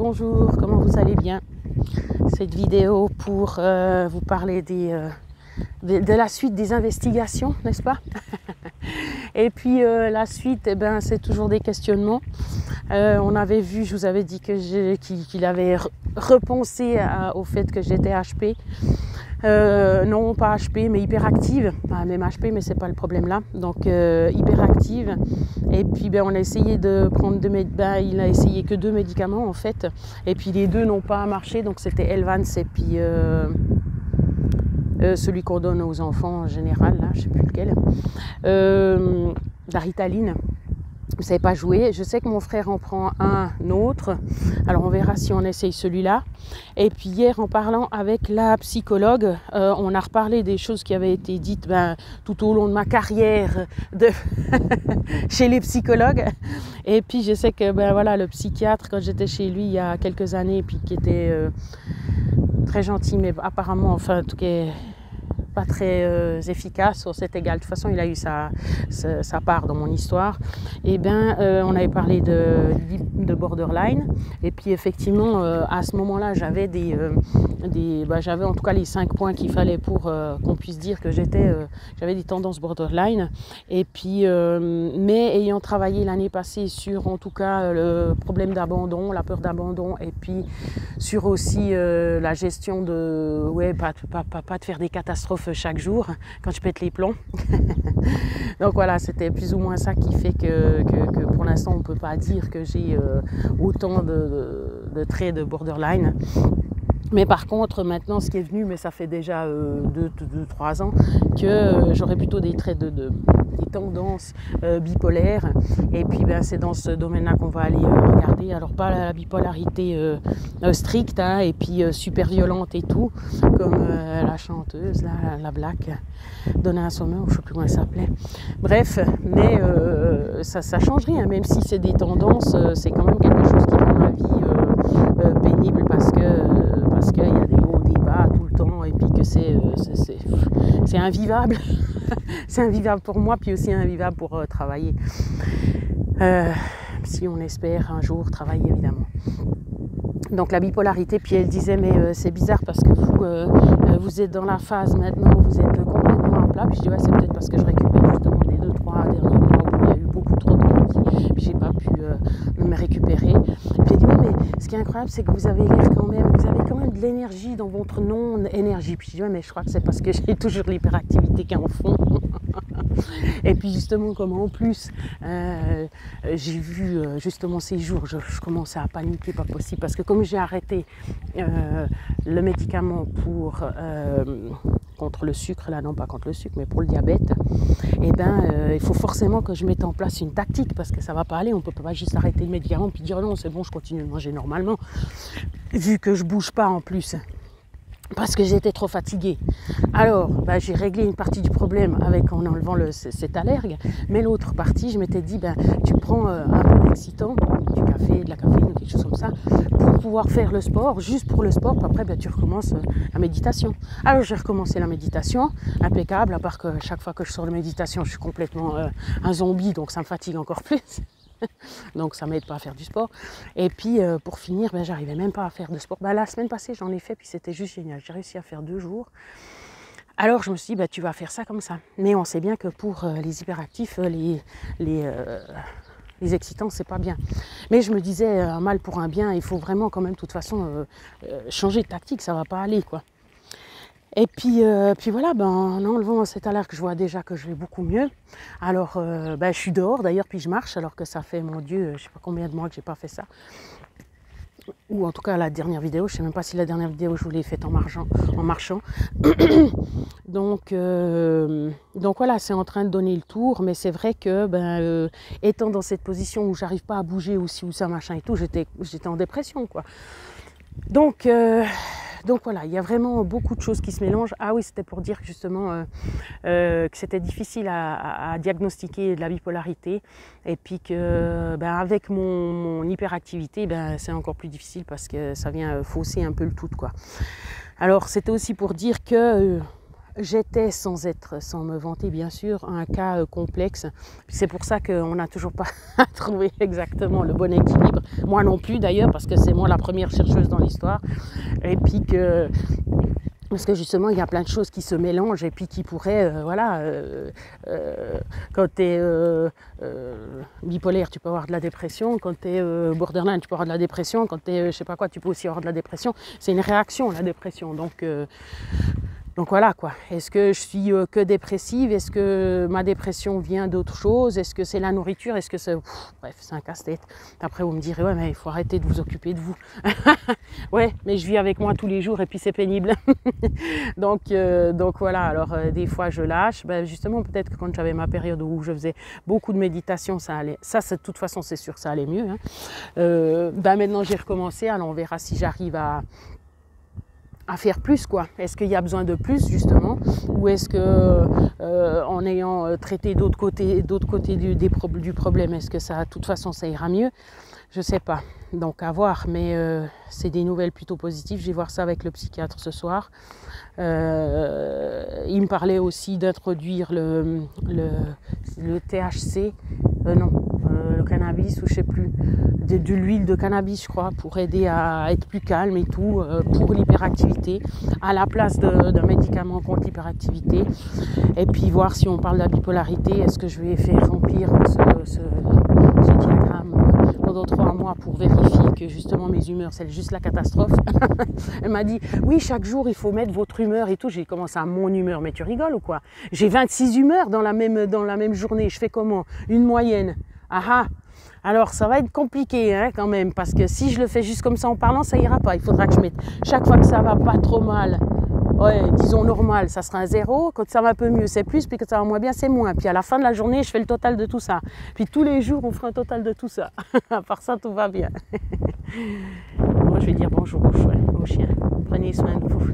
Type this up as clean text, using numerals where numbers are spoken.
bonjour, comment vous allez bien? Cette vidéo pour vous parler de la suite des investigations, n'est-ce pas? Et puis la suite, eh ben, c'est toujours des questionnements. On avait vu, je vous avais dit qu'il avait repensé au fait que j'étais HP. Non, pas HP, mais hyperactive. Enfin, même HP, mais c'est pas le problème là. Donc hyperactive. Et puis on a essayé de prendre il a essayé que 2 médicaments en fait. Et puis les 2 n'ont pas marché. Donc c'était Elvans et puis celui qu'on donne aux enfants en général, là, je sais plus lequel. La Ritaline. Ça n'a pas joué. Je sais que mon frère en prend un autre. Alors on verra si on essaye celui-là. Et puis hier, en parlant avec la psychologue, on a reparlé des choses qui avaient été dites tout au long de ma carrière chez les psychologues. Et puis je sais que voilà, le psychiatre, quand j'étais chez lui il y a quelques années, puis qui était très gentil, mais apparemment, enfin en tout cas, pas très efficace, c'est égal. De toute façon, il a eu sa part dans mon histoire. Et on avait parlé de borderline. Et puis effectivement, à ce moment-là, j'avais j'avais en tout cas les 5 points qu'il fallait pour qu'on puisse dire que j'avais des tendances borderline. Et puis, mais ayant travaillé l'année passée sur en tout cas le problème d'abandon, la peur d'abandon, et puis sur aussi la gestion de pas de faire des catastrophes chaque jour quand je pète les plombs. Donc voilà, c'était plus ou moins ça qui fait que pour l'instant on ne peut pas dire que j'ai autant de traits de borderline. Mais par contre, maintenant, ce qui est venu, mais ça fait déjà 2-3 ans, que j'aurais plutôt des traits des tendances bipolaires. Et puis, c'est dans ce domaine-là qu'on va aller regarder. Alors, pas la bipolarité stricte, hein, et puis super violente et tout, comme la chanteuse, la Black, Donna Summer, je ne sais plus comment elle s'appelait. Bref, mais ça change rien, même si c'est des tendances, c'est quand même quelque chose qui rend ma vie pénible parce qu'il y a des hauts, des bas tout le temps et puis que c'est invivable. C'est invivable pour moi puis aussi invivable pour travailler. Si on espère un jour travailler évidemment. Donc la bipolarité, puis elle disait mais c'est bizarre parce que vous êtes dans la phase maintenant, vous êtes complètement à plat. Puis je dis ouais, c'est peut-être parce que je récupère justement des 2-3 derniers mois où il y a eu beaucoup trop de vie, puis j'ai pas pu me récupérer. Puis elle dit ouais, mais ce qui est incroyable c'est que vous avez quand même de l'énergie dans votre non-énergie. Puis je dis ouais, mais je crois que c'est parce que j'ai toujours l'hyperactivité qui est en fond. Et puis justement comme en plus j'ai vu justement ces jours, je commençais à paniquer, pas possible, parce que comme j'ai arrêté le médicament contre le sucre, là non pas contre le sucre mais pour le diabète, et il faut forcément que je mette en place une tactique parce que ça va pas aller, on peut pas juste arrêter le médicament puis dire non c'est bon je continue de manger normalement vu que je bouge pas en plus. Parce que j'étais trop fatiguée. Alors, j'ai réglé une partie du problème en enlevant cet allergue, mais l'autre partie, je m'étais dit, tu prends un peu d'excitant, du café, de la caféine ou quelque chose comme ça, pour pouvoir faire le sport, juste pour le sport, puis après, tu recommences la méditation. Alors, j'ai recommencé la méditation, impeccable, à part que chaque fois que je sors de méditation, je suis complètement un zombie, donc ça me fatigue encore plus. Donc ça m'aide pas à faire du sport. Et puis pour finir, j'arrivais même pas à faire de sport. La semaine passée j'en ai fait, puis c'était juste génial. J'ai réussi à faire 2 jours. Alors je me suis dit, tu vas faire ça comme ça. Mais on sait bien que pour les hyperactifs, les excitants, c'est pas bien. Mais je me disais, un mal pour un bien, il faut vraiment quand même de toute façon changer de tactique, ça va pas aller quoi. Et puis voilà, en enlevant cet allergue, je vois déjà que je vais beaucoup mieux. Alors, je suis dehors d'ailleurs, puis je marche, alors que ça fait, mon Dieu, je sais pas combien de mois que j'ai pas fait ça. Ou en tout cas, la dernière vidéo, je sais même pas si la dernière vidéo, je vous l'ai faite en marchant. Donc voilà, c'est en train de donner le tour, mais c'est vrai que, étant dans cette position où j'arrive pas à bouger aussi, ou ça, machin et tout, j'étais en dépression, quoi. Donc voilà, il y a vraiment beaucoup de choses qui se mélangent. Ah oui, c'était pour dire justement que c'était difficile à diagnostiquer de la bipolarité et puis que avec mon hyperactivité, c'est encore plus difficile parce que ça vient fausser un peu le tout, quoi. Alors c'était aussi pour dire que j'étais, sans me vanter bien sûr, un cas complexe. C'est pour ça qu'on n'a toujours pas trouvé exactement le bon équilibre. Moi non plus d'ailleurs, parce que c'est moi la première chercheuse dans l'histoire. Et puis que... Parce que justement, il y a plein de choses qui se mélangent et puis qui pourraient, voilà, quand tu es bipolaire, tu peux avoir de la dépression. Quand tu es borderline, tu peux avoir de la dépression. Quand tu es, je sais pas quoi, tu peux aussi avoir de la dépression. C'est une réaction, la dépression. Donc voilà quoi, est-ce que je suis que dépressive? Est-ce que ma dépression vient d'autre chose? Est-ce que c'est la nourriture? Est-ce que c'est... Bref, c'est un casse-tête. Après vous me direz, ouais mais il faut arrêter de vous occuper de vous. Ouais, mais je vis avec moi tous les jours et puis c'est pénible. donc voilà, alors des fois je lâche. Ben, justement peut-être que quand j'avais ma période où je faisais beaucoup de méditation, ça allait. Ça de toute façon c'est sûr que ça allait mieux. Hein. Ben, maintenant j'ai recommencé, alors on verra si j'arrive à faire plus quoi. Est-ce qu'il y a besoin de plus justement, ou est-ce que en ayant traité d'autres côtés du problème, est-ce que ça de toute façon ça ira mieux? Je sais pas, donc à voir, mais c'est des nouvelles plutôt positives. Je vais voir ça avec le psychiatre ce soir. Il me parlait aussi d'introduire le THC, le cannabis, ou je sais plus, de l'huile de cannabis je crois, pour aider à être plus calme et tout, pour l'hyperactivité, à la place d'un médicament contre l'hyperactivité. Et puis voir si on parle de la bipolarité, est-ce que je vais faire remplir ce diagramme pendant 3 mois pour vérifier que justement mes humeurs c'est juste la catastrophe. Elle m'a dit oui, chaque jour il faut mettre votre humeur et tout. J'ai commencé à mon humeur, mais tu rigoles ou quoi? J'ai 26 humeurs dans la même journée, je fais comment? Une moyenne. Ah, alors ça va être compliqué hein, quand même, parce que si je le fais juste comme ça en parlant, ça ira pas. Il faudra que je mette chaque fois que ça va pas trop mal, ouais, disons normal, ça sera un 0. Quand ça va un peu mieux, c'est plus. Puis quand ça va moins bien, c'est moins. Puis à la fin de la journée, je fais le total de tout ça. Puis tous les jours, on fera un total de tout ça. À part ça, tout va bien. Moi, je vais dire bonjour aux chiens. Prenez soin de vous.